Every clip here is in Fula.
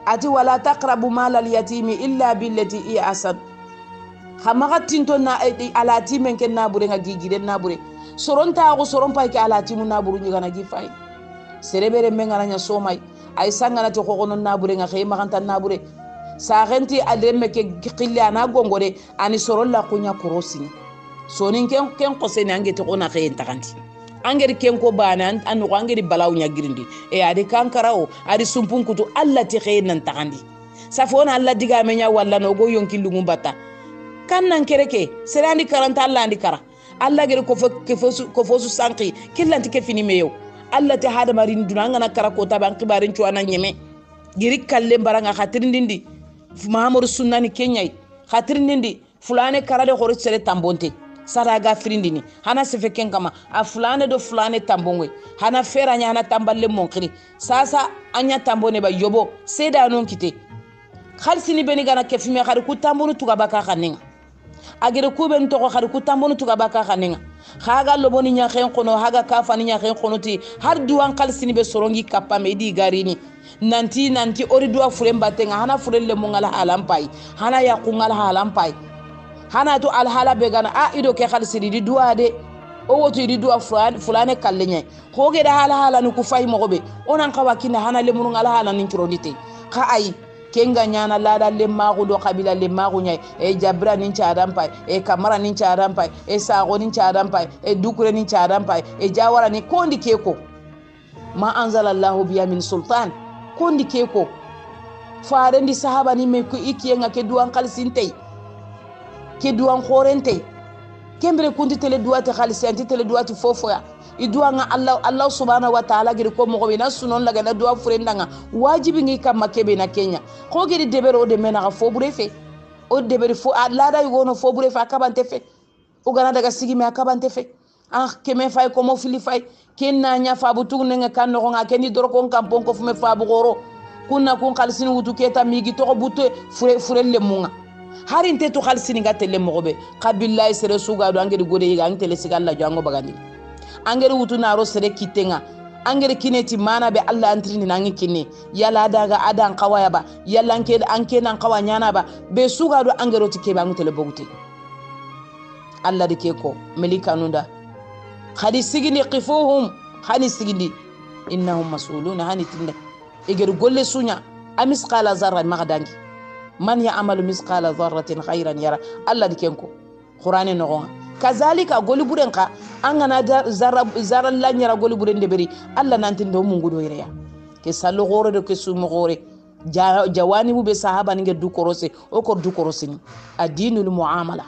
ati wala taqrabu malal yatimi illa billati i asad khamaga tinto na alati men ken nabure nga gigire nabure soronta go soron pay ke alati mu naburu nyiga na gifay serebere men ngana somay ay sangana to ko non nabure nga khey maganta nabure sa genti adremme ke qilla na gongore ani soron la kunya korosi sonin ken ko sene angete ko na khey takanti angeri ken ko bana an ko angeri balaw nya girindi e adi kankarao adi sumpun kutu alla ti khey nan takandi safona alla diga menya walla no go yonki lungu bata kan nan kereke serandi karanta alla andi kara alla gere ko fosu sanki killanti ke fini meyo alla te hada marin dunanga na kara ko taban kibarin cuana nyeme giri kalle baranga khatirindindi mahamur sunnani kenyai khatirindindi fulane karade khoro sere tambonte saraga firindini hana sefe kenkama a fulane do fulane tambongwe hana fera nya hana tamballe monkiri sasa anya tambone ba yobo seda non kite khalsini beni gana kefime khari ku tambonu tugabaka khaninga agere kuben to khari ku tambonu tugabaka khaninga khaga loboni nya khen kono haga kafani nya khen kono ti har duwan khalsini be sorongi kappa medi garini nanti ori duwa furemba tenga hana furelle mongala halampai hana yaqungala halampai hana to alhala be gana a ido ke khalsiri di duwa de o woto di duwa fulane kallenye hoge da hala nu ku fay mogobe onan kawakina hana le mununga hala nin turodite ka ai kenga nyana lada le magu do kabila le magu nyai e jabra nin charampai e kamara nin charampai e sago nin charampai e dukure nin charampai e jawara ni kondi keko ma anzalallahu biya min sultan kondi keko farendi sahaba ni me ku ikiyenga ke duwan khalsintei ke duwan khorente kembre kundi tele duwati khalisi anti tele duwati fofoya iduwa nga Allah subhanahu wa ta'ala giri ko mogo bina sunon laga na duwa furendanga wajibi ngi kam makebe na Kenya ko giri debero de mena ga fobure fe o debere fo lada yugono fobure fa kabante fe o gana daga sigi me kabante fe keme fay ko mo fili fay kenna nya fa butu nga kan no nga kendi doro ko kampon ko fume fa bu goro kunna kun khalsini wutu keta migi to butu furelle munga harinte to khalsini ngatelle mogobe qabillahi sere suga do angeri gode yiga angtele sigalla jango bagandi angeri wutu naro sere kitenga angeri kineti mana be Allah antrini nangi kinne yala daga adan qawaya ba yalla anke nan qawa nyana ba be suga do angero tike ba ngtele bogute Allah de keko melika nunda khadi sigini qifuhum hani sigini innahum mas'uluna hani tinde eger golle sunya amis qala zarra magadangi man ya'malu misqala dharratin khayran yara Allah dikenko qur'ani no kazalika goli burenka angana zaral la nyara goli buren de beri Allah nantin do mungu do ireya ke sallo gore de ke sumu gore jawani bu be sahaba ninge du korose o ko du korose ni adinul muamala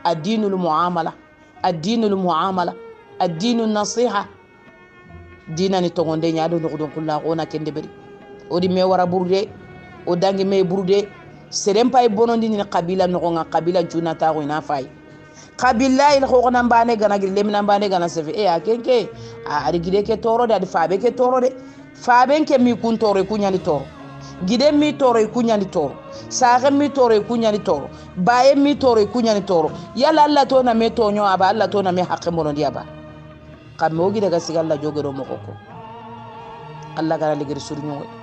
adinul muamala adinul muamala adinun nasiha dinani tongonde nyaado no don kullu ona kende beri odi me wara burde o dangi me burde serempa e bonondi ni qabila no nga qabila juna ta ko ina fay qabila il ko na mbane gana gile mina mbane gana sefe e akenke ari gide ke toro de faabe ke toro de faabe ke mi kun toro ku nyani toro gide mi toro ku nyani toro saare mi toro ku nyani toro baye mi toro ku nyani toro yalla Allah to na me tonyo aba Allah to na me hakke monondi aba kammo gide ga sigalla jogero mokoko Allah gara ligir surnyo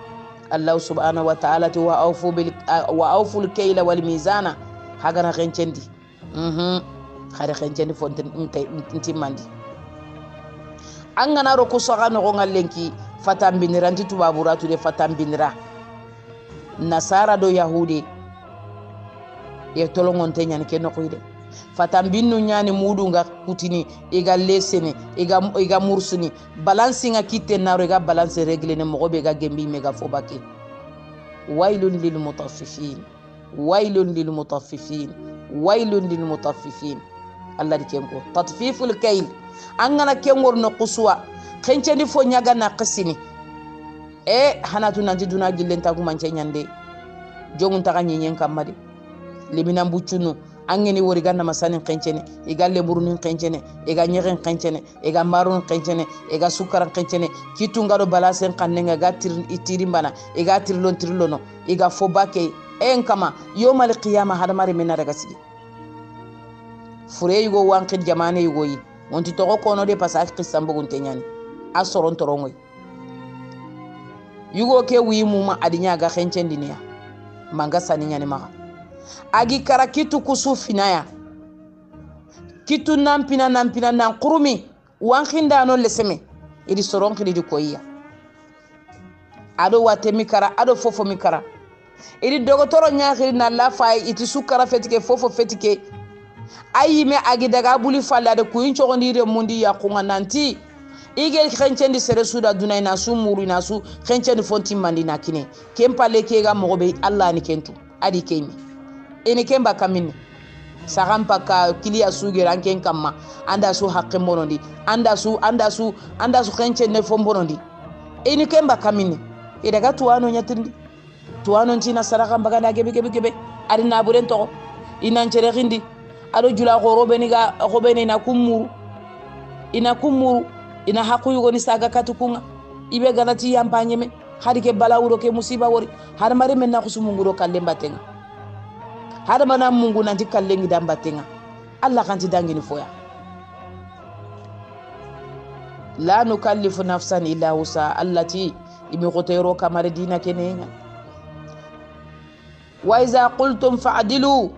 Allah subhanahu wa ta'ala wa awful kayla wal mizana hagana khencendi khare khencendi fonten intimandi angana ro ko soga no ngalenki fatam biniranti tubaburatu de fatam binira nasara do yahudi e tolongon tenyan ke no koyde fatam binnu nyani mudunga kutini ega lesene ega mursuni balansi nga kite naro ega balance regle ne mogobe ga gembi mega fobake wailun lil mutaffifin wailun lil mutaffifin wailun lil mutaffifin Allah dikenko tatfiful kayl angana kengor no quswa khencheni fo nyaga na qisini hanatu nanti duna gillenta ku manche nyande jogun taka nyenyen kamade limina mbuchunu angeni wori ganna masani khenchene igalle burunin khenchene ega nyegen khenchene ega marun khenchene ega sukaran khenchene kitunga do balasen kannenga gatir itirimbana ega tirlono ega fobake kama yomal qiyamah hada mari mena daga sigi fure yugo wankid jamane yugo yi onti to ko no de passage qissam bugun tenyani asoron torongoy yugo ke wi muma adinya ga khenchen diniya manga saninya ni maka agi kara kitu kusufinaya kitu nampina nan kurumi wan khinda no leseme idi soron khidi di koyiya ado wate mikara ado fofo mikara idi dogotoro nyakhiri na la fay iti sukara fetike fofo fetike ayime agi daga buli falla de kuyin chogondire mundi ya kunga nanti ige khenchendi sere suda dunay na su muru na su khenchendi fonti mandi na kine kempale kega mogobe Allah ni kentu adi kemi eni kemba kamini sagampa ka kiliya suge ranken kamma anda su haqqe monondi anda su khenchende fombonondi eni kemba kamini idaga tuwano nyatindi tuwano ntina saraka mbaganda gebe ari na buren to inan chere khindi ado jula gorobe ni ga gobene na kumuru ina haku yugo ni saga katukunga ibe ganati yampanyeme hadi ke balawuro ke musiba wori har mari men na kusumunguro kalle mbatenga har mana mungu nanti kalle ngi dambatenga Allah kanti dangini foya la nukallifu nafsan illa wusa allati imi khotero kamar dina kenenga wa iza qultum fa'dilu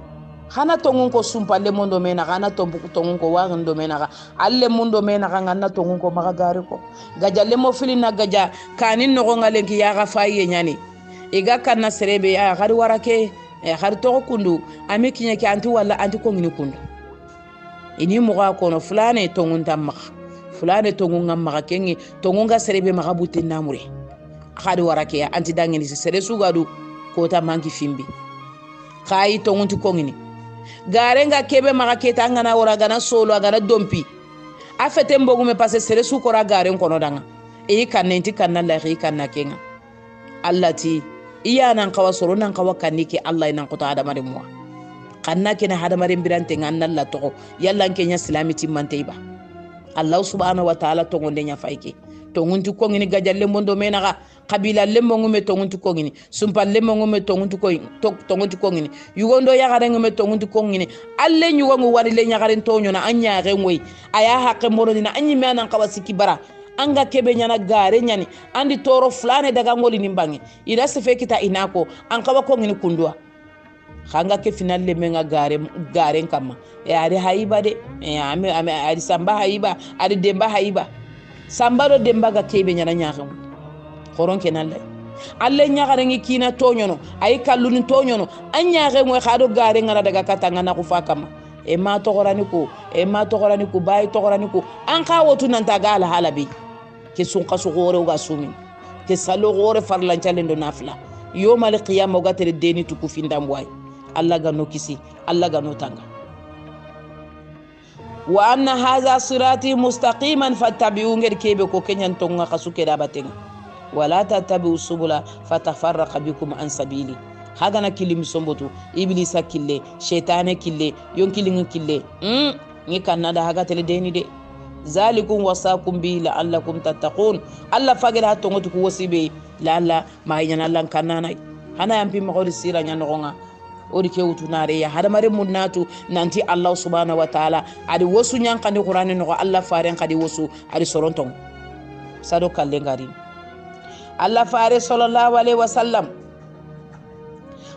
khana tongun ko sumpalle mondo mena khana tongun ko wagando mena alle mondo mena ngana tongun ko maga gari ko gajalle mo filina gaja kanin no ngalenki ya ga faye nyani iga kanna serebe ya gari warake gari to kundu ami kinya ki anti walla anti ko ngini kundu ini mo ga kono fulane tongun tamma fulane tongun ngamma kengi tongun ga serebe maga butin namure gari warake ya anti dangini sere sugadu ko ta manki fimbi kai tongun ti ko ngini garenga kebe maga keta ngana wora gana solo gana dompi afete mbogume passe sere su kora garen kono danga e kanenti kanna la ri kanna kenga allati iya nan kawa soro nan kawa kaniki Allah nan kota adamare mo kanna kena hadamare birante nganna la to yalla kenya islamiti manteiba Allah subhanahu wa ta'ala to ngonde nya fayke to ngunti ko ngini gajalle mondo menaga kabila lemmo ngume to ngunti ko ngini sumpa lemmo ngume to ngunti ko to ngunti ko ngini yugondo ya gare ngume to ngunti ko ngini alle nyugo ngu wari le nyagare to nyona anya re ngoy aya hakke moro dina anyi menan kawasiki bara anga kebe nyana gare nyani andi toro flane daga ngoli nimbangi ida sefe kita inako an kawa ko ngini kundwa khanga ke final le menga gare kama e ari haiba de e ame ari samba haiba ari demba haiba sambaro demba ga kebe nyana nyaakam khoron kenalle alle nyaakare ngi kina tonyono ay kalluni tonyono anyaare mo khado gare ngana daga katanga na kufa kama e ma togorani ko bay togorani ko an ka wotu nan ta gala halabi ke sun qasu gore ga sumin ke salo gore farlan chalendo nafla yoma al qiyam ga tere deni tu kufindam way Allah ga no kisi Allah ga no tanga wa anna hadha sirati mustaqiman fattabi'u ngir kebe ko kenyan tonga kasuke da batenga wala tattabi'u subula fatafarraqa bikum an sabili hagana kilimi sombotu iblisa kille shaytane kille yonkilin kille ni kanada haga tele deni de zalikum wasakum bi la'allakum tattaqun alla fagira hatongo ku wasibe la alla ma yana Allah kanana hana yampi magori sira nya nonga odi ke wutunare ya hadamare munnatu nanti Allah subhanahu wa ta'ala adi wosu nyankandi qur'ani no Allah faren kadi wosu adi soronton sado kallengari Allah fare sallallahu alaihi wasallam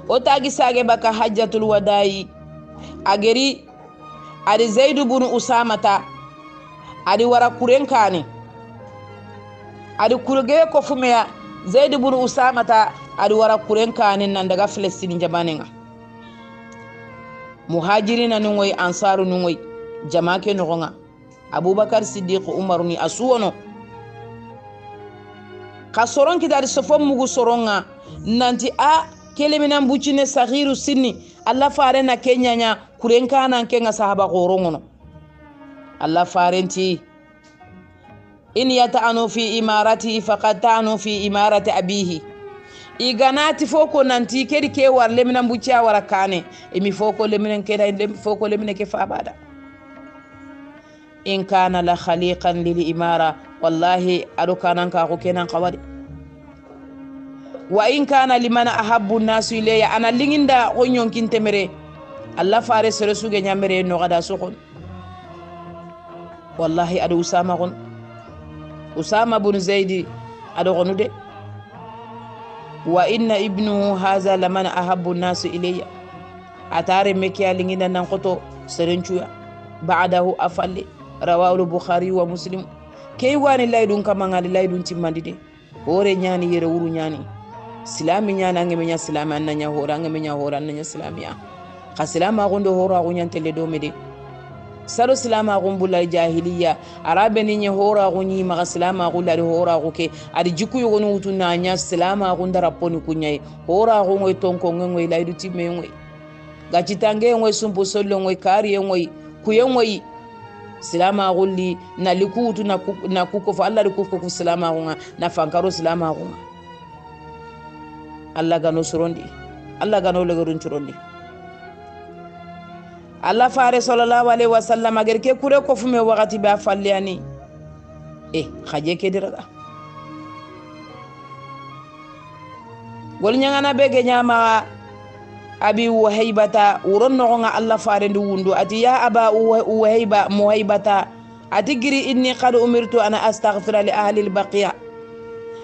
o tagi sage baka hajjatul wadai ageri adi Zaid ibn Usamata adi wara kurenkani adi kurge ko fumeya Zaid ibn Usamata adi wara kurenkani nan daga Palestine jamanenga muhajirina nungoy ansaru nungoy jamake nogonga Abubakar Siddiq Umar ni asuwono ka soron kidari sofom mugu soronga nanti a kelemina mbucine saghiru sinni Allah fare na kenyanya kurenkana kenga sahaba gorongono Allah farenti in yata'anu fi imarati faqad ta'anu fi imarati abihi iganati foko nanti kedi ke war lemina mbucia wara kane emi foko lemina keda foko lemina ke fabada in kana la khaliqan lil imara wallahi ado kanan ka ko kenan qawadi wa in kana liman ahabbu an-nas ilayya ana linginda onyon kintemere Allah fare sere suge nyamere no gada sokon wallahi ado Usama bin Zaid ado gonude wa inna ibnuhu haza laman ahabbu nasu ilayya atare meke alingina nan koto serenchuya ba'dahu afalle rawahu bukhari wa muslim kay wani laydun kamangali laydun timmandide hore nyani yere wuru nyani silami nyana ngemenya silami annanya hora ngemenya hora annanya silamiya ka silama gondo hora go nyantele do mede saro silama gumbula jahiliya arabe ni nye hora gunyi maga silama gulari hora guke adi jiku yogonu utuna nya silama gundara poni kunyai hora gungoy tonko ngoy laydu timme ngoy gachitange ngoy sumpu sollo ngoy kari ngoy kuye ngoy silama gulli na likutu na kuko fa Allah kuko ku silama gunga na fankaro silama gunga Allah gano surondi Allah gano legorun churondi Allah fare sallallahu alaihi wasallam agar ke kure ko fume wakati ba falliani khaje ke diraga gol nyangana bege nyama abi wahaybata uron no nga Allah fare ndu wundu ati ya aba wahayba muhaybata ati giri inni qad umirtu ana astaghfira li ahli albaqiya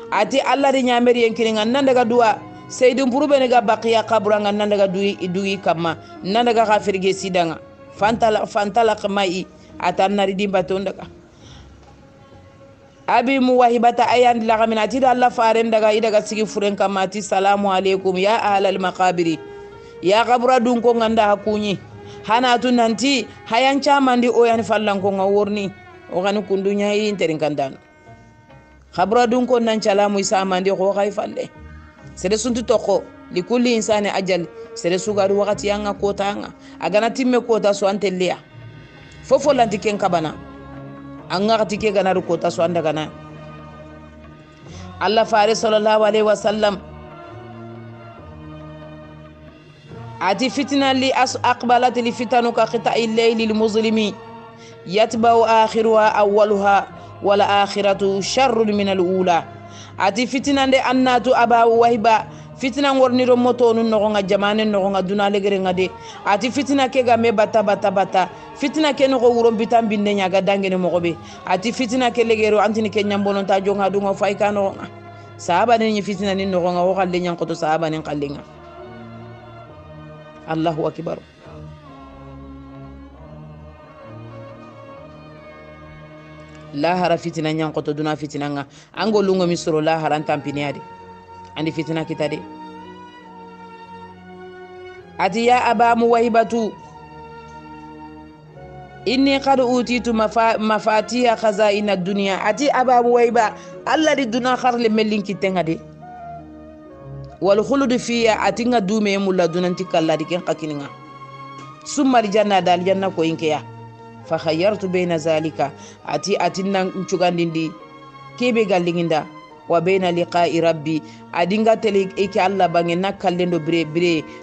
ati Allah ri nyameri yenkini nan daga duwa seydum purube ne ga baqiya qabranga nan daga duyi kama nan daga khafirge sidanga fantala qmai atanna ridimba tondaga abi muwahibata ayan laga min ati Allah faren daga idaga sigi furen kama ati salamu alaikum ya ahlal maqabiri ya qabra dun ko nganda hakunyi hanatu nanti hayan chamandi o yani fallan ko ngorni o gani kundunya yi interin kandan qabra dun ko nan chalamu isa mandi ko khay falle sere suntu toko li kulli insani ajal sere sugaru wakati yanga kota yanga agana timme kota so antellia fofo lantiken kabana anga katike ganaru kota so anda gana Allah fare sallallahu alaihi wasallam ati fitna li aqbalat li fitanu ka qita'i al-layli al-muzlimi yatba'u akhiruha awwaluha wal akhiratu sharrun min al-ula ati fitna de annatu aba wahba fitna ngorni ro moto nun no nga jamane no nga dunale gere ngade ati fitna ke ga me bata fitna ke no go wuro bitam binne nya ga dangene mo gobe ati fitna ke legero antini ke nyambonon ta jonga dunga fay kano sahaba ni fitna ni no nga o xalle nyang ko to sahaba ni xallinga Allahu akbar la hara fitina nyang ko to duna fitina nga ango lungo misro la haran tampiniade andi fitina kitade ati ya aba muwahibatu inni qad utitu mafatiha khazain ad-dunya ati aba muwahiba alla di duna kharle melinki tengade wal khulud fiya atinga dume mulla dunanti kalladi ken qakininga summa janna dal janna ko inkeya fa khayyartu bayna zalika ati nan cugandindi kebe gallinginda wa bayna liqa'i rabbi adinga tele eke Allah bange nakallendo bre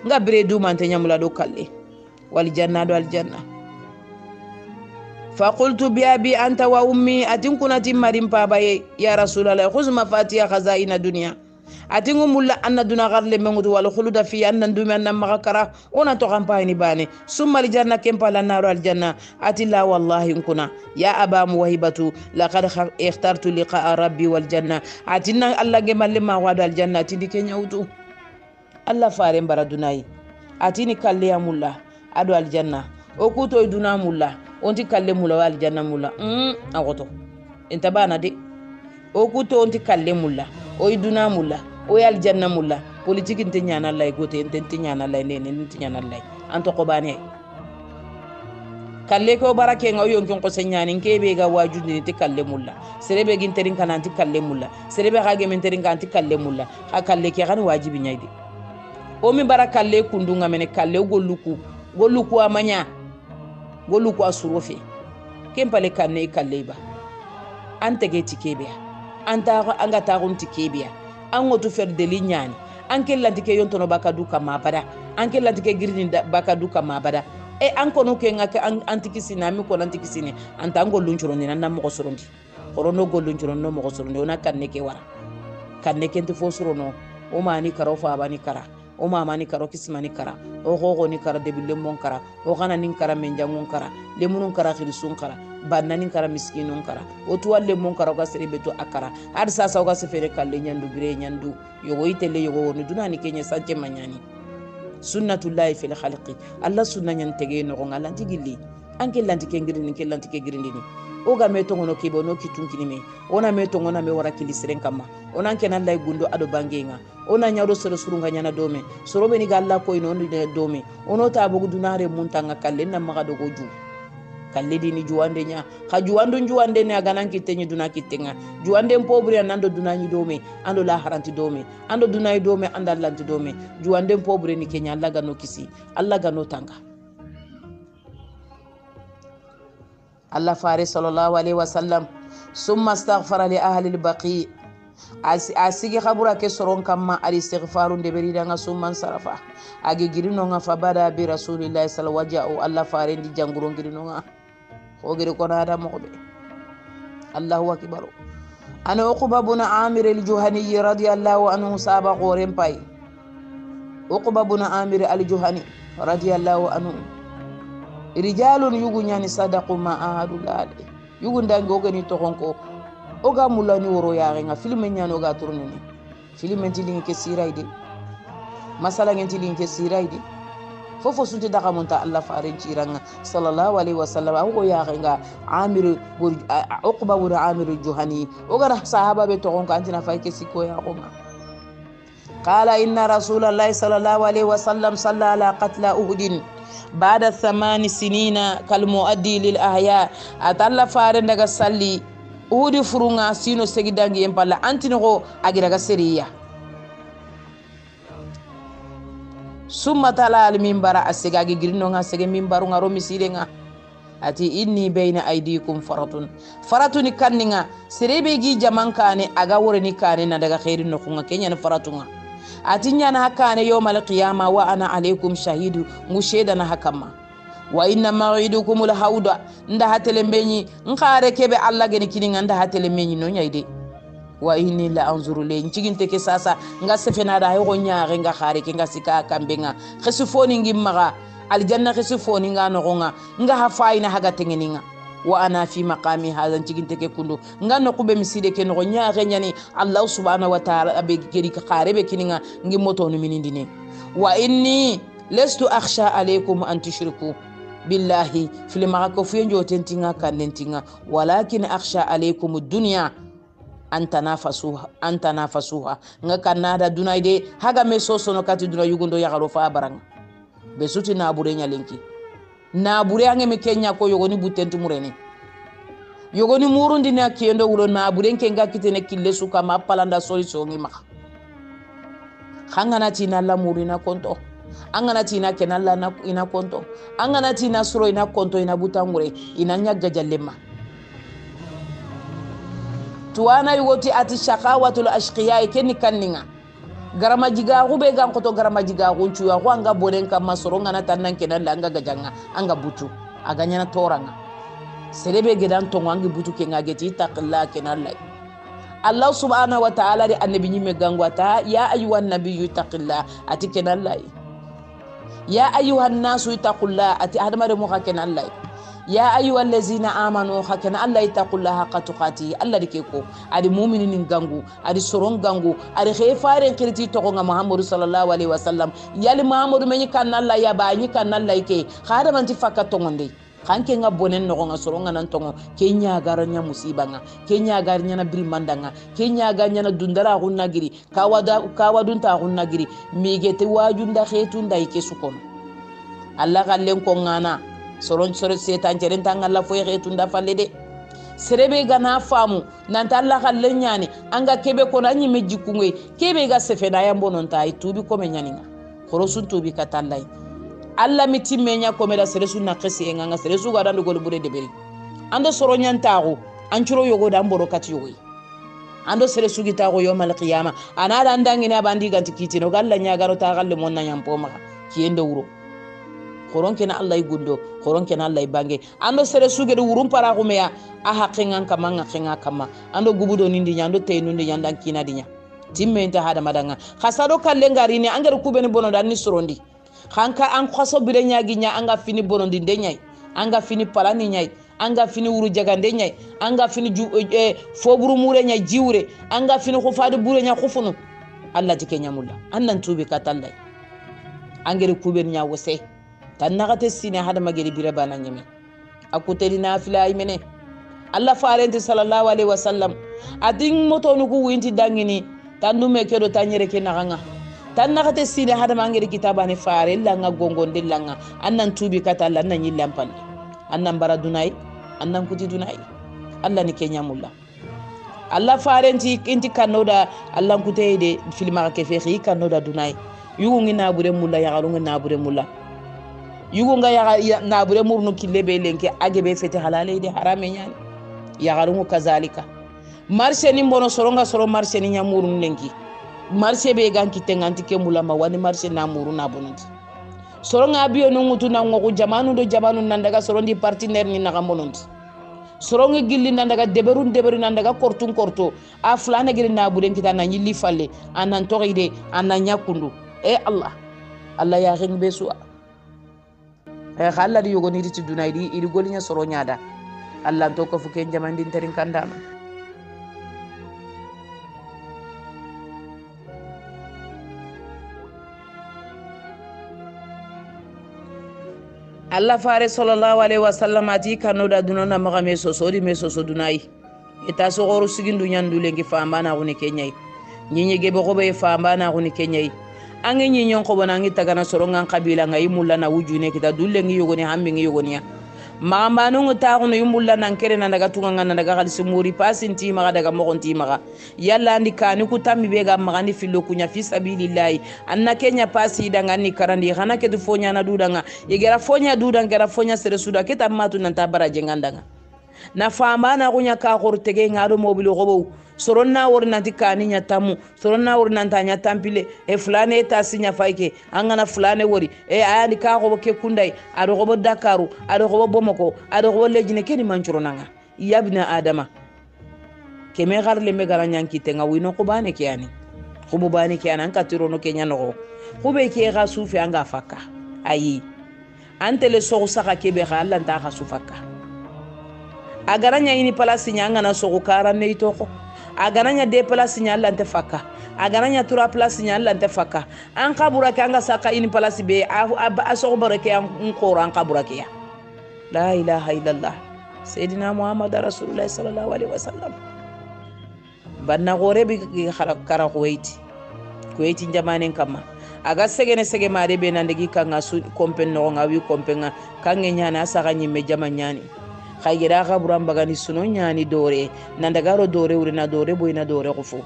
nga bre du man tanyamula do kalle wal janna do al janna fa qultu bi abi anta wa ummi atin kunati marim baye ya rasulullah khuz mafatiha khazaina dunya atingu mulla anna duna garle mengudu wal khuluda fi anna dumi anna magakara ona to kampani bane summa al janna kempa la naru al janna atilla wallahi kuna ya aba muwahibatu laqad ikhtartu liqa rabbi wal janna atinna alla gemalle ma wadu al janna tindi kenyawtu alla fare mbara dunai atini kalle ya mulla adu al janna o kuto duna mulla onti kalle mulla wal janna mulla agoto entabana de o kuto onti kalle mulla o duna mulla o yal janna mulla politique inte nyana lay gote inte nyana lay nene inte nyana lay anto ko bane kalle ko barake ngaw yon ko senyani kebe ga wajundi te kalle mulla serebe ginterin kananti kalle mulla serebe khage menterin kananti kalle mulla ha kalle ke kan wajibi nyayde o mi barakalle kundunga mene kalle golluku amanya golluku asurofe kempale kanne kalle ba ante ge tikebe anta anga ta gunti kebiya an wotu fer de linyani an kellanti ke yontono baka duka mabada an kellanti ke girini baka duka mabada an kono ke ngaka antikisina mi ko antikisine anta ngollun churondi nan mo ko sorondi horono gollun churondo mo ko sorondi ona kanne ke wara kanne ke nti fo sorono o mani karo fa bani kara o mama ni karo kismani kara o gogo ni kara debille mon kara o kana nin kara menjangon kara lemunun kara khirisun kara bannanin kara miskinun kara otu walle mon kara ga serebe to akara har sasa ga sefere kalle nyandu bire nyandu yogo itele yogo wonu dunani kenya sanje manyani sunnatullahi fil khalqi alla sunna nyan tege no ngala tigilli anke lanti ke ngirini ke lanti ke girindini o ga me tongono kibo no kitunkini me ona me tongona me wara kili siren kama ona anke nan lay gundo ado bangenga ona nyado sere surunga nyana dome sorobe ni galla ko ino ndi dome ono ta bogu dunare muntanga kalle na maga do goju kalle dini juwande nya ka juwande ne aga nan kitenyi duna kitenga juwande mpobri anando dunanyi dome ando la haranti dome ando dunay dome anda lanti dome juwande mpobri ni kenya Allah ga no kisi Allah ga no tanga Allah fare sallallahu alaihi wasallam summa astaghfara li ahli al-baqi asigi khabura ke soron kamma al-istighfaru de beri danga summan sarafa agi girino nga fabada bi rasulillahi sallallahu alaihi wasallam Allah fare ndi janguro girino nga ko giri ko nada mo be Allahu akbar ana uqba ibn amir al-juhani radiyallahu anhu saba qoren pay uqba ibn amir al-juhani radiyallahu anhu rijalun yugu nyani sadaqu ma ahadullah yugu ndangi ogani tokonko oga mulani woro yaare nga filme nyani oga turnini filme tilingi ke siraide masala ngi tilingi ke siraide fofo sunti daga monta Allah farin ciranga sallallahu alaihi wasallam o yaare nga amir uqba wa amir juhani oga sahaba be tokonko antina fay ke siko ya qoma qala inna rasulallahi sallallahu alaihi wasallam salla ala qatla uhudin بعد 8 سنين كالمؤدي للأحياء أتلا فارن دغا سالي ودي فرونغا سينو سيغدانغي يمبالا أنتينغو أغيرغا سيريا ثم تلا المنبر أسيغاغي غرينوغا سيغي منبرونغا رومي سيرينغا أتي إني بين أيديكم فرطون كاننغا سيريبيغي جمان كاني أغا ورني كاني ندغا خيري نخونغا كينيان فرطونغا atinya na hakane yawmal qiyama wa ana alaikum shahidu musheda na hakama wa inna ma'idukumul hauda nda hatele mbenyi nkare kebe Allah geni kininga nda hatele menyi no nyaide wa inni la anzuru le nciginte ke sasa nga sefena da yo nyaare nga khare ke nga sika kambenga khesufoni ngimmaga aljanna khesufoni nga no nga hafaina haga tengeninga wa ana fi maqami hadan tiginte ke kundo ngano kube miside ke no nyaare nyani Allah subhanahu wa ta'ala abe geri ka kharebe kininga ngi moto no minindine wa inni lastu akhsha alaykum an tushriku billahi fil maqako fienjo tentinga kanentinga walakin akhsha alaykum ad-dunya anta nafasuha nga kanada dunaide haga mesoso no kati duna yugondo yagalo fa baranga besuti na burenya lenki na bure ange me kenya ko yogoni butentu murene yogoni murundi na kiyendo wulo na bure kenga kitene kille suka ma palanda solution ngi maka khangana tina la murina konto angana tina kenalla na ina konto angana tina suro ina konto ina butangure ina nyaga jallema tuwana yugoti ati shaqawatul ashqiya kenni kanninga garama jiga hube gan koto garama jiga gunchu ya kwanga bolen kama soronga na tannan kenan la anga gajanga anga butu aganya na toranga serebe gedan tongo angi butu kenga geti taqilla kenan la Allah subhanahu wa ta'ala di annabi nyi me gangwata ya ayyuhan nabiyyu taqilla ati kenan la ya ayyuhan nasu taqilla ati adama de mo kenan la ya ayyuhal ladzina amanu hakana Allah itaqullaha qatuqati Allah dikeko adi mu'minin gangu adi soron gangu adi khefaren kirti to nga Muhammad sallallahu alaihi wasallam yali Muhammad menyi kan Allah ya ba nyi kan Allah ke khada man tifaka to ngonde kanke nga bonen no nga soron nga nan tongo kenya garanya musibanga kenya garanya na brimandanga kenya garanya na dundara hunna giri kawadun ta hunna giri migete wajunda khetunda ike sukono Allah gallen ko ngana soron setan jeren tangalla fo yetunda fallede serebe gana famu nanta Allah kallen nyani anga kebe ko nanyi mejikungwe kebe ga sefena yambo non tay tubi ko me nyaninga khorosun tubi katallay Allah mitimenya ko meda seresu na khesi nganga seresu ga dando gol bude deberi ando soron nyantago ancuro yogo da mboro kati yogo ando seresu gitago yomal qiyama anada andangina bandi ganti kitino galla nya garo ta galle monna nyampo maka kiyende wuro koronke na Allah gundo koronke na Allah bange ando sere sugede wurum para ko meya a haqqingan kamanga khinga kama ando gubudo nindi nyando teynundi nyanda kina dinya timme enta hada madanga khasado kalle ngari ni angere kubeni bono dan ni sorondi khanka an khoso bire nyaagi nya anga fini bono ndi nyai anga fini palani nyai anga fini wuru jagande nyai anga fini foburu mure nya jiwre anga fini khufadu bure nya khufunu Allah tike nyamulla annan tubi katallai angere kuber nya wose tan nagate sine hada mageri bire bana nyame akuteli nafila imene Allah farenti sallallahu alaihi wasallam adin moto nuku winti dangini tandu mekedo tanyere ke naganga tan nagate sine hada mangere kitabane fare langa gongonde langa annan tubi katalla annan yillampal annan bara dunai annan kuti dunai Allah ni kenya mulla Allah farenti inti kanoda Allah kutede filma ke fe kanoda dunai yugo ngina bure mulla ya galu ngina bure mulla yugo nga ya na bure murnu kilebe lenke agebe fete halale de harame nyani ya galu kazalika marché ni mbono soronga soro marché ni nyamuru lenki marché be ganki tenganti ke mulla ma wani marché na muru na bonoti soronga biyo nungutu na ngoku jamanu do jamanu nandaga sorondi partenaire ni naga mononti soronga gilli nandaga deberu nandaga korto a fulana giri na bure kita na nyilli falle anan toide anan nyakundu Allah ya ring besu khalla di yogoni ti dunay di iri golinya soro nyaada Allah to ko fuke jamandi terin kandama Allah fare sallallahu alaihi wasallam ati kanoda dunona magame sosodi me soso dunay eta so goru sigindu nyandu lengi famba na gune kenyai nyinyi gebe gobe famba na gune kenyai ange nyinyon ko bonangi tagana sorongan kabila ngai mulla na wujune kita dulle ngi yogoni hammi ngi yogoniya mama no ngata ko no mulla nan kere nan daga tunga nan daga khalisi muri pasinti maga daga mogonti maga yalla andi kani ku tammi be ga magani fillo kunya fi sabilillah anna kenya pasi daga ni karandi khana ke du fonya na dudanga yegera fonya dudanga gara fonya sere suda ke tamatu nan tabara jengandanga na fama na kunya ka kortege ngado mobile gobo soronna worna tikani nya tamu soronna worna tanya tampile fulane ta sinya faike angana fulane wori ayani ka go ke kundai ado go dakaru ado go bomoko ado go lejine keni manchuronanga yabna adama keme garle me garanyan kitenga wino ko bane kiani ko bo bane kiani an katirono kenya no ko be ke ga sufi anga fakka ayi antele so saka kebe ga Allah ta ga sufaka agaranya ini palasi nyanga na so kara ne itoko agaranya de palasi nyalla ante fakka agaranya tura palasi nyalla ante fakka an kabura kanga saka ini palasi be aso barake an qur'an kabura ke la ilaha illallah sayyidina muhammad rasulullah sallallahu alaihi wasallam banna gore bi kara kuwaiti jamanen kama aga sege mare be nan degi kanga su kompen no ngawi kompenga kange nyana saka nyimme jamanyani khayira khaburan bagani suno nyani dore nandagaro dore urina dore boyna dore khufo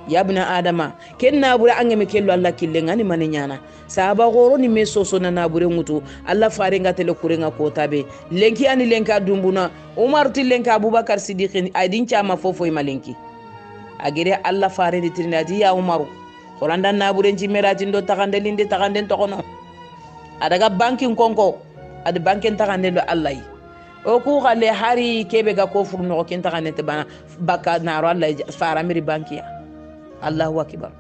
yabna adama kenna bura angeme kello Allah killenga ni mane nyana sahaba goro ni mesoso na nabure mutu Allah farenga tele kurenga kotabe lenki ani lenka dumbuna Umar tilenka Abubakar Siddiq adin chama fofo imalenki agere Allah fare di trinati ya Umaru Holanda nabure njimeratin do takandelinde takanden tokono adaga banking konko ad banken takanden do Allah o ku khale hari kebe ga ko furno ko kenta kanete bana baka naro Allah fara miri bankiya Allahu akbar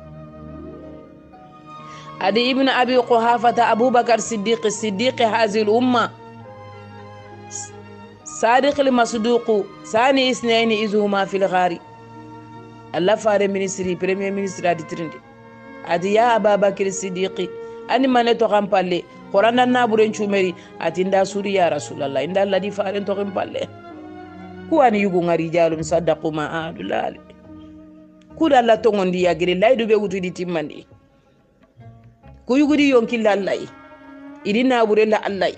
adi ibn abi quhafata Abubakar Siddiq hadhihi al-umma صادق المصدوق ثاني اثنين إذ هما في الغار الله فار ministry premier ministre adi trinde adi ya Abubakar Siddiq ani maneto kampalle Qur'an na buren chumeri atinda suri ya Rasulullah inda Allah di faren to kampalle ku ani yugo ngari jalum sadaqu ma adulal ku dalla to ngondi yagire laydu be wutu di timmandi ku yugudi yonki lallai idina buren la Allah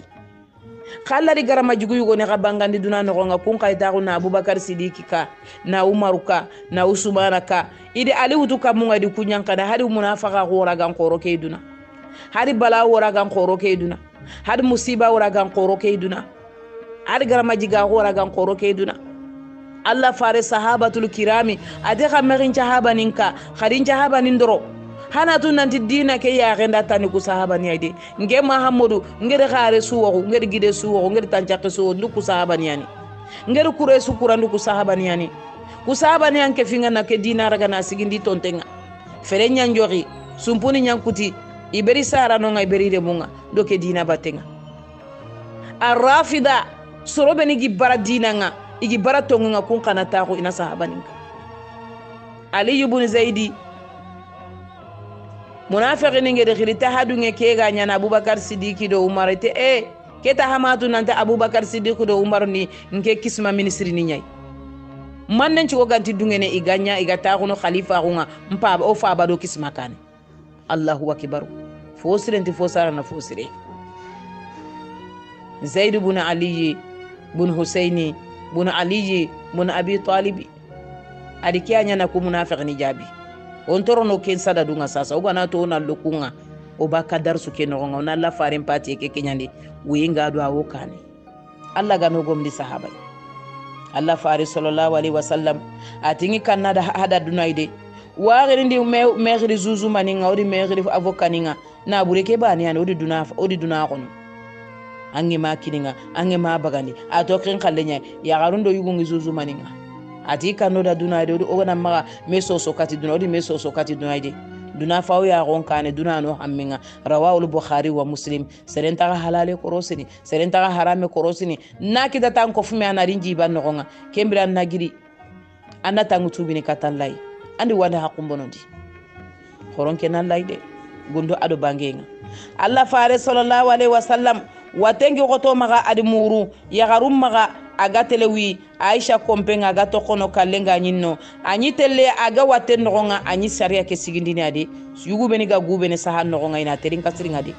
khalla di garama jugu yugo ne kabangandi duna no nga kun kayta ko na Abubakar Siddiq ka na Umar ka na Usman ka idi ali wutu ka munga di kunyan kada hari munafaka ko ragan koro ke duna hari bala wora gan koro ke duna hari musiba wora gan koro ke duna hari garama jiga wora gan koro ke duna Allah fare sahabatul kirami ade khamerin sahaba ninka kharin sahaba nindoro hana tun nanti dina ke ya genda tani ku sahaba ni ide nge Muhammadu ngere khare suwo ngere gide suwo ngere tanchake suwo ndu ku sahaba ni yani ngere kure su kurandu ku sahaba ni yani ku sahaba ni anke finga na ke dina raga na sigindi tontenga fere nyanjori sumpuni nyankuti iberi sara no ngai beri de munga do ke dina batenga arrafida soro beni gi bara dinanga igi bara tonga kun kana ta ko ina sahabaninka Ali ibn Zaidi munafiqin ngede khirita hadunge kega nyana Abubakar Siddiq do Umar te keta hamatu nante Abubakar Siddiq do Umar ni nke kisma ministri ni nyai mannen ci ko ganti dungene iganya igata ko no khalifa ko mpa o fa bado kisma kane Allahu akbar fosirenti fosara na fosire Zaid ibn Ali ibn Husaini ibn Ali ibn Abi Talib adikiya nyana ko munafiq ni jabi on torono ken sada dunga sasa ugana to na lukunga o baka darsu ken no na la farin pati ke kenyandi winga do awo kane Allah ga no gomdi sahaba Allah fari sallallahu alaihi wasallam atingi kanada hada dunaide waagiri ndi meegiri zuzu maninga odi meegiri avokaninga na bureke bani an odi duna kono ange makininga ange mabagandi ato ken kallenya ya garundo yugungi zuzu maninga ati kanoda duna de ogana maga meso sokati duna odi meso sokati duna de duna fawo ya gon kane duna no hamminga rawahul bukhari wa muslim serenta ga halale korosini serenta ga harame korosini nakida tan ko fumi anarinji ban no gonga kembira nagiri anata ngutubini katallai andi wanda hakumbonondi horonke nan layde gundo ado bangenga Allah fare sallallahu alaihi wasallam watengi goto maga adi muru ya garum maga aga telewi Aisha kompenga aga to kono kallenga nyinno anyi telle aga waten ngonga anyi sariya ke sigindini adi yugu beni ga gubene sahan ngonga ina terin kasiringa di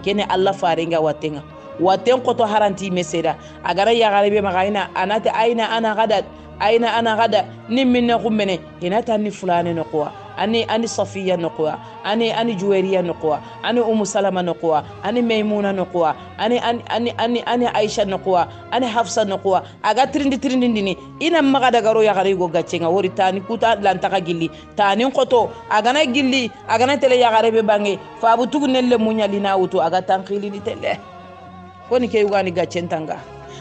kene Allah farenga watenga waten koto haranti meseda agara ya garebe maga ina anate aina ana gada nimminne kummene hinata ni fulane no kwa ani Safiya no kwa ani Juwairiya no kwa ani Salama no kwa ani Maimuna no kwa ani Aisha no kwa ani Hafsa no kwa aga trindi ndini ina maga daga ro ya gari go gaccenga wori tani kuta lantaka gilli tani koto agana gilli agana tele ya gari be bange fa butugu nelle munyali na wuto aga tankili ni tele koni ke ugani gaccentanga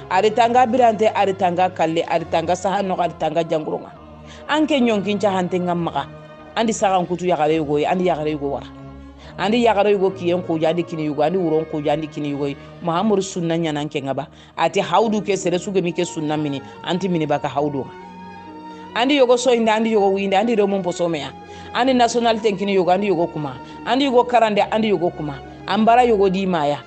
aritanga birante aritanga kalle aritanga sahano aritanga janguronga anke nyonkin hante ngamaka andi sagan kutu ya gare yugo andi ya gare yugo wara andi ya gare yugo kiyen ko jadi kini yugo andi uron ko jadi kini yugo muhammadu sunna nyana anke ngaba ati haudu ke sere suge mi ke sunna mini anti mini baka haudu andi yogo so inda andi yogo winda andi romo posomea andi nationality kini yugo andi yogo kuma andi yogo karande andi yogo kuma ambara yogo di maya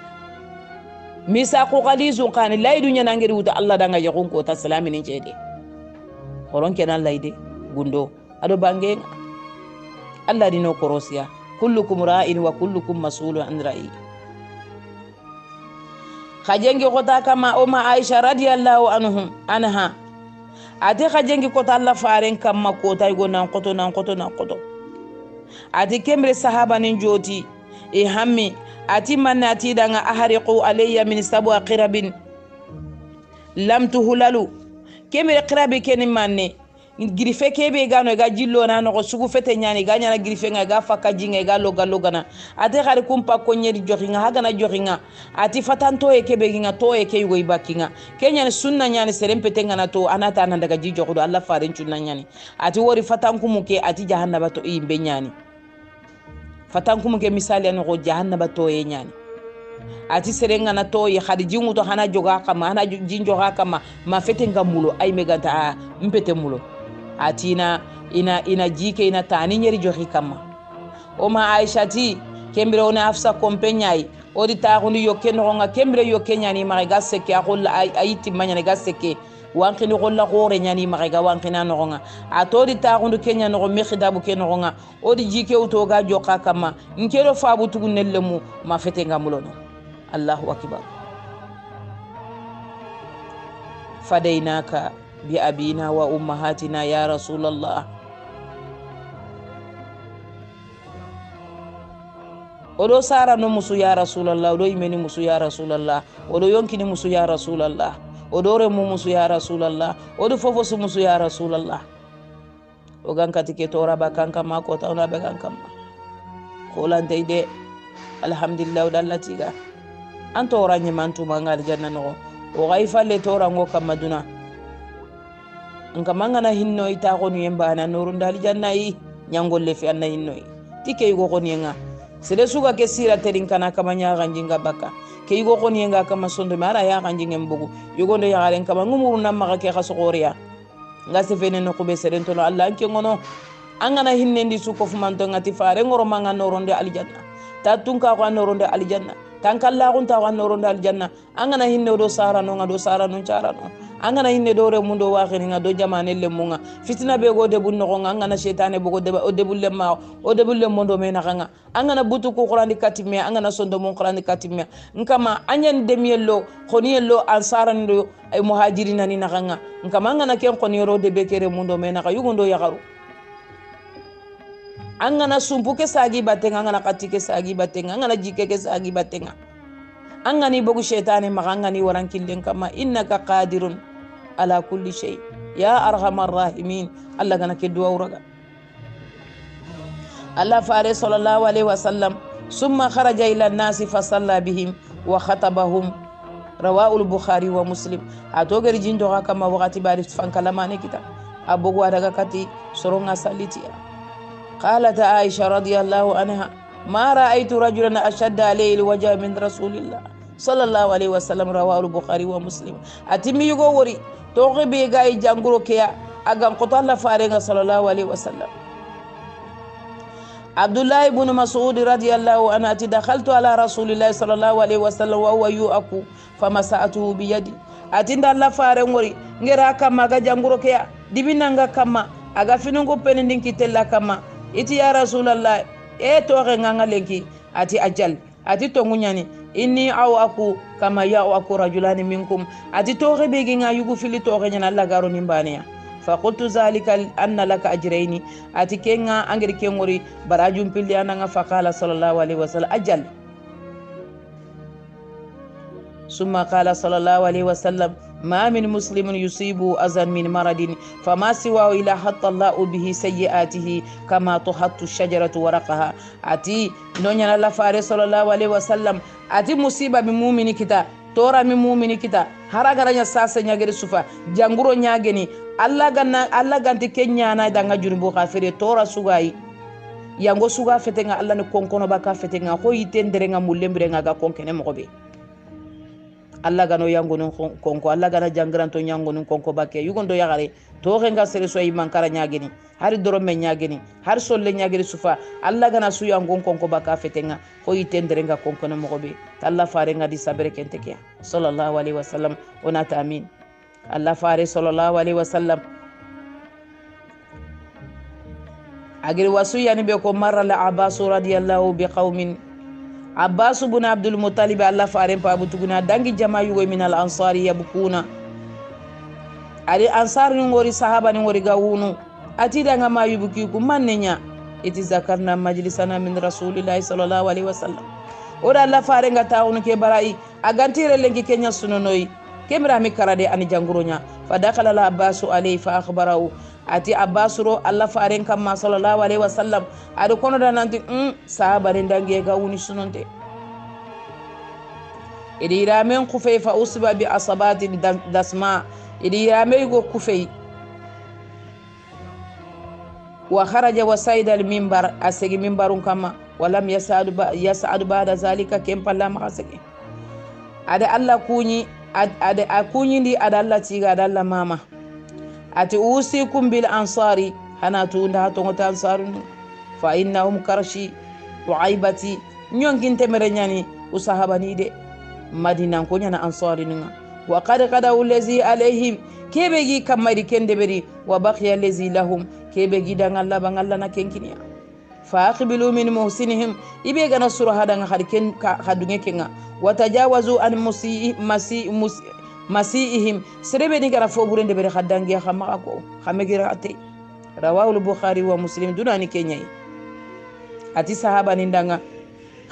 misa ko khalizu qani laydu nyana ngeri wuta Allah danga yakon ko ta salamini cede horon kenan layde gundo ado bange Allah dino korosiya kullukum ra'in wa kullukum mas'ulun an ra'i khajengi kota kama oma Aisha radiyallahu anha ate khajengi kota Allah faren kama kota igo nan koto ate kemre sahaba nin joti e hammi ati manati danga ahriqu alayya min sab'a qirabin lam tuhlalu kemre qirabi kenin manne grife kebe gano ga jillo na no sugu fete nyani ga nyana grife nga ga fakka jinga ga logana ate khari kumpa ko nyeri joxinga hagana joxinga ati fatanto e kebe ginga to e kay goy bakinga kenya sunna nyani serempete ngana to anata nan daga jijo ko Allah farin cunna nyani ati wori fatankumu ke ati jahannaba to imbe nyani fatankumu ke misali no go jahannaba to e nyani ati serenga na to e khadi jingu to hana joga kama hana jinjo kama ma fete ngamulo ay meganta mpete mulo atina ina jike ina tani nyeri johi kama oma Aisha ti kembre ona Hafsa kompenyai odi taxunu yokke noxonga kembre yokke ñani maxe ga sekke a xolla a yittima ñani ga sekke wankini xolla xoore ñani maxe ga wankina noxonga a toodi taxunu ke ña noxo me xidabu ke noxonga odi jike wuto ga joka kama nkero faabu tugu nellemu ma fetenga mulono Allahu akbar fadaynaka bi abina wa ummahatina ya Rasulallah odo sara no musu ya Rasulallah odo imeni musu ya Rasulallah odo yonkini musu ya Rasulallah odo remu musu ya Rasulallah odo fofo su musu ya Rasulallah o gankati ke tora bakanka ma ko tawna be gankam kolante ide alhamdulillah dallati ga anto oranye mantu mangal janna no o gaifa le tora ngo kamaduna nka mangana hinno ita ko ni yemba na nurun dal janna yi nyangol le fi anna hinno tike yugo ko ni nga sere suga ke sira terin kana kama nya ganjinga baka ke yugo koni nga kama sondo mara ya ganjingen bugu yugo ndo ya garen kama ngumuru na maka ke khasogoriya nga se fene no kube seren to Allah anke ngono angana hinnendi suko fumanto ngati fare ngoro manga noronde aljanna tatunka ko noronde aljanna tankalla gunta ko noronde aljanna angana hinne do sara no ngado sara no cara no angana hinne do re mundo waxini ngado jamane le munga fitina be go de bunno ko angana shaytane bo go de o de bulle ma o de bulle mondo me nakanga angana butu ko qur'ani katime angana sondo mon qur'ani katime nkama anyen demiello khoniyello ansara ndo ay muhajirina ni nakanga nkama angana ken khoniyoro de bekere mundo me naka yugondo yagaru angana sumpu ke sagi batenga angana katike sagi batenga angana jike ke sagi batenga angani bogu shaytane magangani warankillen kama innaka qadirun ala kulli shay ya arhamar rahimin Allah gana ke duwa uraga Allah fare sallallahu alaihi wasallam summa kharaja ila an-nas fa salla bihim wa khatabahum rawahu al-bukhari wa muslim atogeri jindo kama wakati bari fankalamane kita abogu adaga kati soronga salitiya قالت عائشة رضي الله عنها ما رأيت رجلا أشد عليه الوجه من رسول الله صلى الله عليه وسلم رواه البخاري ومسلم أتمي يقولي توقي بيغاي جانغرو كيا أغان قطال فارغ صلى الله عليه وسلم عبد الله بن مسعود رضي الله عنه دخلت على رسول الله صلى الله عليه وسلم وهو يؤكو فمسأته بيدي أتند الله فارغ وري نغيرا كما جانغرو كيا دبينانغا كما أغا فينونغو بنندين كتلا كما iti ya rasulallah toxe nganga lenki ati ajal ati tongunyani inni aw aku kama ya aku rajulani minkum ati toxe begi nga yugu fili toxe nyana Allah garo nimbaniya fa qultu zalika anna laka ajrayni ati kenga angir kengori barajum pilli ananga fa qala sallallahu alaihi wasallam ajal summa qala sallallahu alaihi wasallam ما من مسلم يصيب أذى من مرض فما سواه إلا حط الله به سيئاته كما تحط الشجرة ورقها أتي نونيا الله فارس صلى الله عليه وسلم أتي مصيبة بمؤمن كتا تورا من مؤمن كتا هراغرا ساسا نياغري سوفا جانغورو نياغني الله غانتي كينيا نا دانغا جوربو خافري تورا سوغاي yango suga fetenga Allah ne konkono baka fetenga ko yitenderenga mulembirenga ga konkene mogobe Allah gano yango non konko Allah gana jangranto yango non konko bakke yugondo yagare to renga sere so iman kara nyageni hari dorome nyageni har solle nyageri sufa Allah gana su yango konko baka fetenga ko yitenderenga konko na mogobe Allah farenga di sabere kenteke sallallahu alaihi wasallam onata amin Allah fare sallallahu alaihi wasallam agir wasu yani be ko marra la abbas radiyallahu biqaumin Abbas ibn Abdul Muttalib Allah faren pa butuguna dangi jama yugo min al ansari yabkuna ali ansar ni ngori sahaba ni ngori gawunu ati danga ma yubuki ku mannenya iti zakarna majlisana min rasulillahi sallallahu alaihi wasallam ora Allah faren ga tawunu ke barai agantire lengi kenya sunonoi kemra mi karade ani janguronya fa dakhala al Abbas alayhi fa akhbarahu ati Abbasuro Allah faren kamma sallallahu alaihi wasallam adu kono da nanti sahaba den dangi ga woni sunonte idi ramen khufay fa usba bi asabatin dasma idi ramay go khufay wa kharaja wa sayda al minbar asigi minbarun kama walam yas'ad ba'da zalika kem palla ma asigi ada Allah kunyi ada akunyi ndi ada Allah tiga ada Allah mama ati usikum bil ansari hanatu nda to ngota ansarun fa innahum karshi wa aibati nyongin temere nyani usahabani de madina ko nyana ansari ninga wa qad allazi alaihim kebegi kamari kende beri wa baqiya allazi lahum kebegi dangalla bangalla na kenkinia fa aqbilu min muhsinihim ibe gana sura hadanga hadiken hadunge kenga wa tajawazu an masihim serebe ni gara fobure ndebe khadangi khama ko khamegira ate rawahu al-bukhari wa muslim dunani kenyai ati sahaba ni ndanga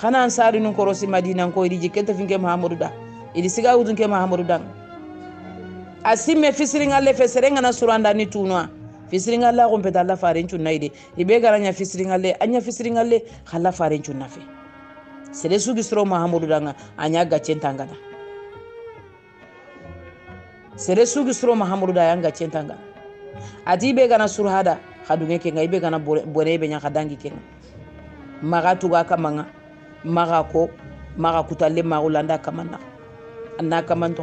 khana ansari nun korosi madina ko idi jikete finge mahamudu da idi siga udun ke mahamudu da asimme fisiringa le feserenga na suranda ni tunwa fisiringa la ko peta la farin tunnaide ibe garanya fisiringa le anya fisiringa le khalla farin tunnafe sere sugi sro mahamudu da anya gacentanga da sere sugi suro mahamudu da yanga centanga ati be gana surhada khadunge ke ngai be gana bore be nya khadangi ke magatu ga kamanga maga kutalle magulanda kamanna anna kamanto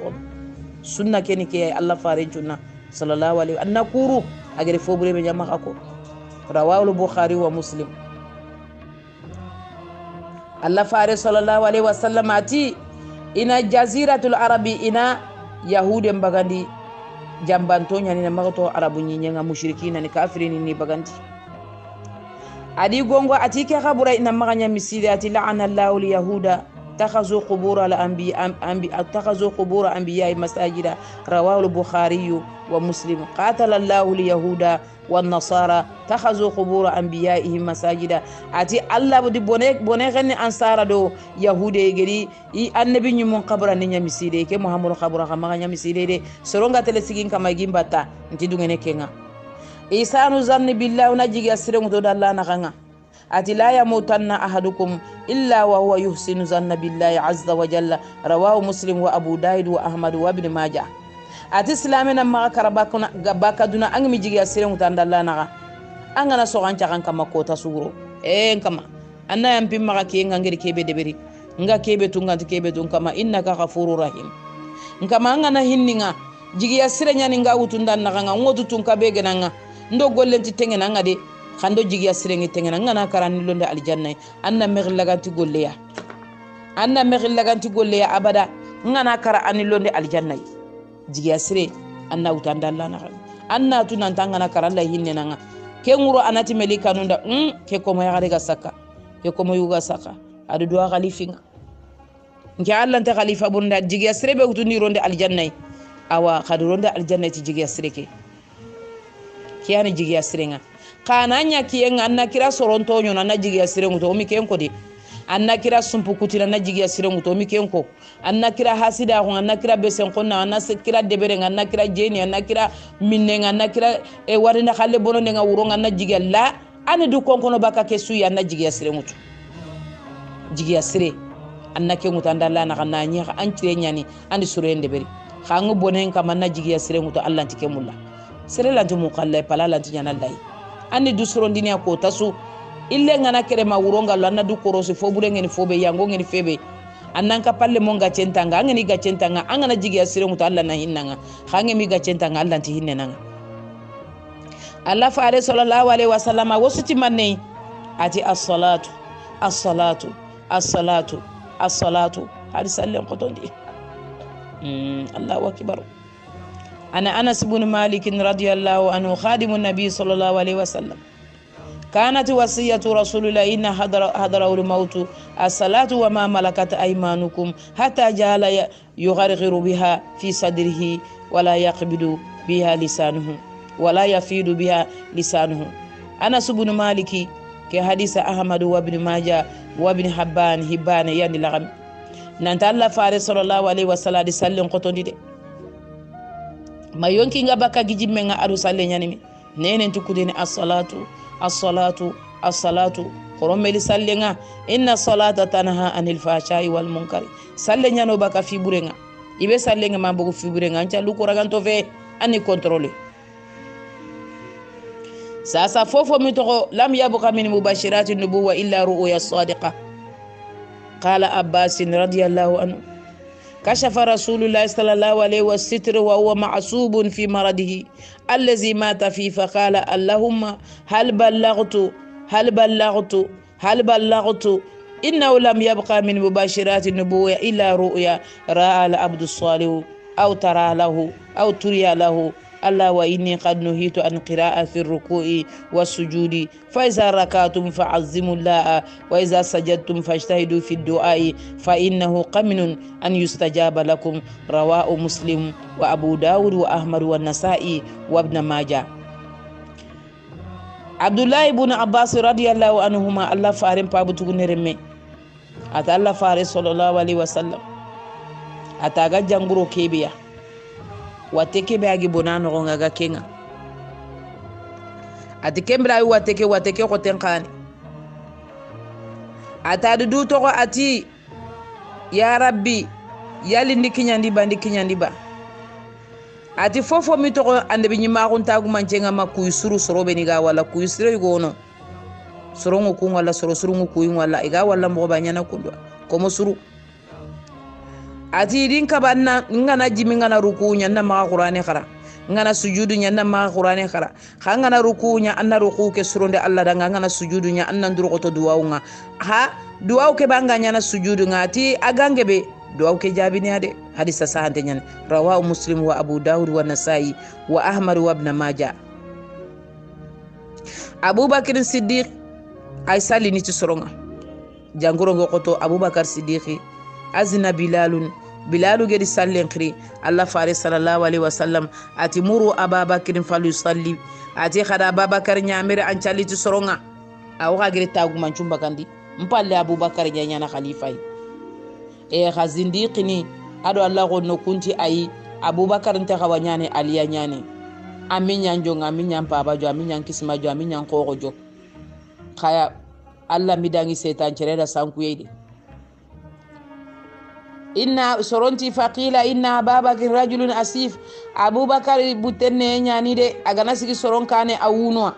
sunna keni ke Allah faren junna sallallahu alaihi anna kuru agere fobure be nyama ko rawahu bukhari wa muslim. Allah fare sallallahu alaihi wasallam ati ina jaziratul arabi ina yahudi bagandi jambanto nyani na magato arabu nyenga mushrikina ni kafirin ni bagandi adi gongo ati ke khabura ina maganya misiri ati la'ana Allahu al-yahuda takhazu qubur al-anbiya masajida rawahu al-bukhari wa muslim qatala Allahu al-yahuda والنصارى تخذوا قبور انبيائهم مساجدا اتي الله بدي بوني غني انصار دو يهودي غري النبي ني قبر ني مسيدي كي محمد قبر ما ني مسيدي دي سرونغا تلسيغين كما جيمباتا انتي دوغني كينغا إيسان ظن بالله ونجي اسرن تو الله نخا اتي لا يموتن احدكم الا وهو يحسن ظن بالله عز وجل رواه مسلم وابو داود واحمد وابن ماجه ati islamina maga karabakuna gabaka duna angmi jigi asire mutandalla naga angana so gancha kan kama kota suguro kama anna yampi maga ke ngangiri kebe deberi nga kebe tunga kebe tun kama innaka ghafurur rahim ngama angana hinninga jigi asire nyani nga utundan naga ngotu tunka bege nanga ndo gollenti tengena nga de khando jigi asire ngi tengena ngana karani londe aljanna anna meghlaganti golleya abada ngana kara ani londe aljanna jigi asire anna utandalla naga anna tunantanga na karalla hinne nanga ke nguro anati melika nunda ke komo ya gare gasaka ke komo yuga saka adu duwa khalifinga nge Allah ta khalifa bunda jigi asire be utuni ronde aljanna awa khadronde aljanna ti jigi asire ke kiyani jigi asire nga kananya kiyenga anna kira soronto nyo na jigi asire nguto mi kenko de anna kira sumpu kutira na jigi asire nguto mi kenko anna kira hasida ko anna kira besen konna anna kira debere anna kira jeni anna kira minne anna kira warina khalle bono nga wuro anna jigi la ani du konkono baka kesu ya anna jigi asire nguto jigi asire anna ke nguto andalla na kanna nya an tire nyani andi surende beri khangu bonen kam anna jigi asire nguto Allah tike mulla sere lanti muqalla pala lanti nyana dai andi du surondini ko tasu ille ngana kere ma wuronga lanna du korosi fo bure ngeni fo be yango ngeni febe annan ka palle mon ga centanga ngeni ga centanga angana jigi asire nguto Allah na hinnanga khange mi ga centanga Allah ti hinnanga Allah faare sallallahu alaihi wasallam wasuti manne ati as-salatu hadi sallen qotondi Allahu akbar ana Anas ibn Malik radiyallahu anhu khadim an-nabi sallallahu alaihi wasallam كانت وصية رسول الله إن حضره الموت الصلاة وما ملكت أيمانكم حتى جعل يغرغر بها في صدره ولا يقبض بها لسانه ولا يفيد بها لسانه أنس بن مالك كحديث أحمد وابن ماجه وابن حبان يعني لغم نانت الله فارس صلى الله عليه وسلم سلم قطن دي ما يونكي ngabaka gijimmenga adu salle nyanimi nenen tukudeni as-salatu koromeli sallenga inna salata tanha anil fahsha'i wal munkari salle nyano baka fiburenga ibe sallenga mambo fiburenga ancha luko raganto fe ani contrôler sasa fofo mitoko lam yabqa min mubashirati nubuwa illa ru'ya as-sadiqa qala abbas radiyallahu anhu كشف رسول الله صلى الله عليه وسلم وهو معصوب في مرضه الذي مات فيه فقال اللهم هل بلغت إنه لم يبقى من مباشرات النبوة إلا رؤيا رأى العبد الصالح أو ترى له أو تري له الله وإني قد نهيت عن قراءة في الركوع والسجود فإذا ركعتم فعظموا الله وإذا سجدتم فاجتهدوا في الدعاء فإنه قمن أن يستجاب لكم رواه مسلم وأبو داود وأحمد والنسائي وابن ماجه عبد الله بن عباس رضي الله عنهما الله فارم بابتو نرمي أتى الله فارس صلى الله عليه وسلم أتى جنبرو كيبيا wateke bagi bonano ngaga kenga atikembra wateke ko tenkani atadu du to ati ya rabbi yali ndikinyandi ba ati fofo mi to ande bi nyima kun tagu mancenga makuy suru sorobe ni ga wala kuy sire gono sorongo kun walla soro surungu kuin walla iga walla mo banyana kundwa komo suru ati din kabanna ngana jimi ngana rukunya na ma qur'ani khara ngana sujudu nya na ma qur'ani khara ngana rukunya anna ruku ke suronde Allah da ngana sujudu nya anna nduru to duwaunga ha duwau ke banga nya na sujudu ngati agange be duwau ke jabini ade hadisa sahante nya rawahu muslim wa abu daud wa nasai wa ahmad wa ibn majah abubakar siddiq ay sali ni ci soronga jangoro ngoto abubakar siddiqi azna bilalu gedi sallen khiri allah fare sallallahu alaihi wasallam ati muru ababakar falyusalli ati khada ababakar nyamere an chaliti soronga awaka gedi tagu manchumba kandi mpalle abubakar nyanya khalifa e khazindiqini ado allah go no kunti ayi abubakar nta khawanyane aliya nyane aminyan jonga aminyan baba jo aminyan kisma jo aminyan koko jo khaya Allah midangi setan cereda sanku yede inna soronti faqila inna babakar rajulun asif abubakar butenne nyani de agana sigi soron kane awunwa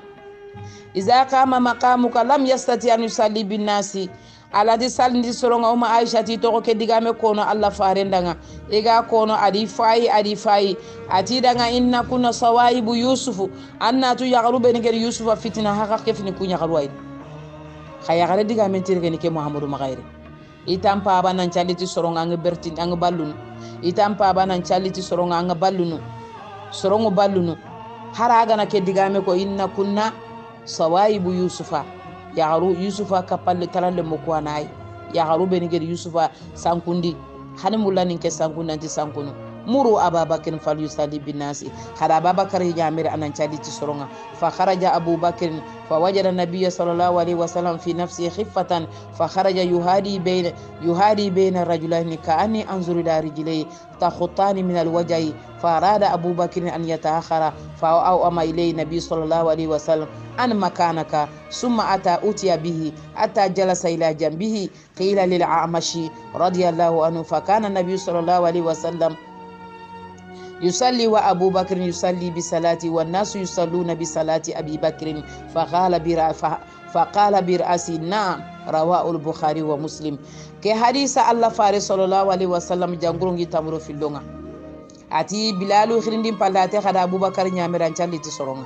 iza qama maqamuka lam yastati an yusalli bin nasi aladi salndi soronga uma aisha ti to ke digame kono Allah farendanga ega kono adi fayi ati danga inna kunna sawaibu yusufu anna tu yaqru ben ger yusufa fitina haqa kefni kunya qarwai khaya gare digame tirge ni ke muhammadu magaire itam pa banan chaliti soronga nga berti nga ballunu itam pa banan chaliti soronga nga ballunu sorongo ballunu haraga na ke digame ko inna kunna sawaibu yusufa yagaru yusufa kapalle talalle mokwana yagaru benigeri yusufa sankundi hanimula ninke sankunda anti sankunu muru ababakar falyusalli binasi hada ababakar yamir anan chaliti soronga fa kharaja abubakar fa wajada nabiyya sallallahu alaihi wasallam fi nafsi khiffatan fa kharaja yuhadi bayna rajulaini ka'anni anzuru ila rijlai takhutani min alwajhi fa arada abubakar an yataakhara fa ama ilayhi nabiy sallallahu alaihi wasallam an makanaka summa ata utiya bihi ata jalasa ila janbihi qila lil a'mashi radiyallahu anhu fa kana nabiy sallallahu alaihi wasallam يصلي وأبو بكر يصلي بصلاة والناس يصلون بصلاة أبي بكر فقال برأسي نعم رواه البخاري ومسلم كحديث الله فارس صلى الله عليه وسلم جانغرون يتامرو في اللغة أتي بلالو خرندين بالله خدا أبو بكر نعمران تشالي تسرونga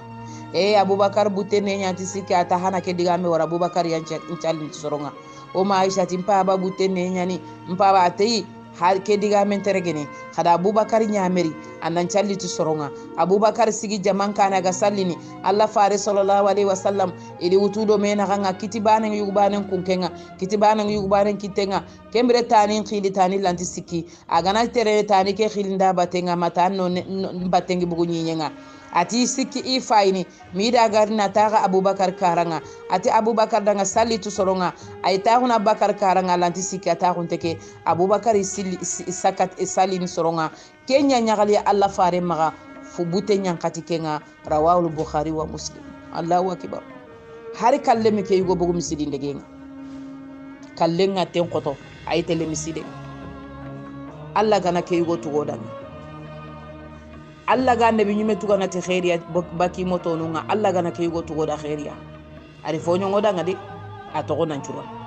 أبو بكر بوتني نيانتي سيكي أتهانا كدغامي ور أبو بكر ينشالي تسرونga وما عائشة مبابا بوتني نياني مبابا أتي har ke diga men teregene kada abubakar nyameri annan challitu soronga abubakar sigi jaman kana ga sallini allah fare sallallahu alaihi wasallam ili utudo mena ganga kitibanen yubanen kunkenga kitibanen yubanen kitenga kembre tanin khili tanin lanti siki agana tere tani ke khilinda batenga matano batengi bugu nyenga ati siki ifaini mida garna taga abubakar karanga ati abubakar danga sallitu soronga ayta huna abubakar karanga lanti siki ata hunteke abubakar sakat salin soronga kenya nyagali Allah fare maga fubute nyankati kenga rawahul bukhari wa muslim Allahu akbar hari kalle mi ke yugo bugu misidi ndegenga kalle nga ten koto ay tele miside Allah gana ke yugo tugodan Allah ga nabi nyume tugana te khairiya baki moto nunga Allah gana ke yugo tugoda khairiya ari fonyo ngoda ngadi atoko nan chura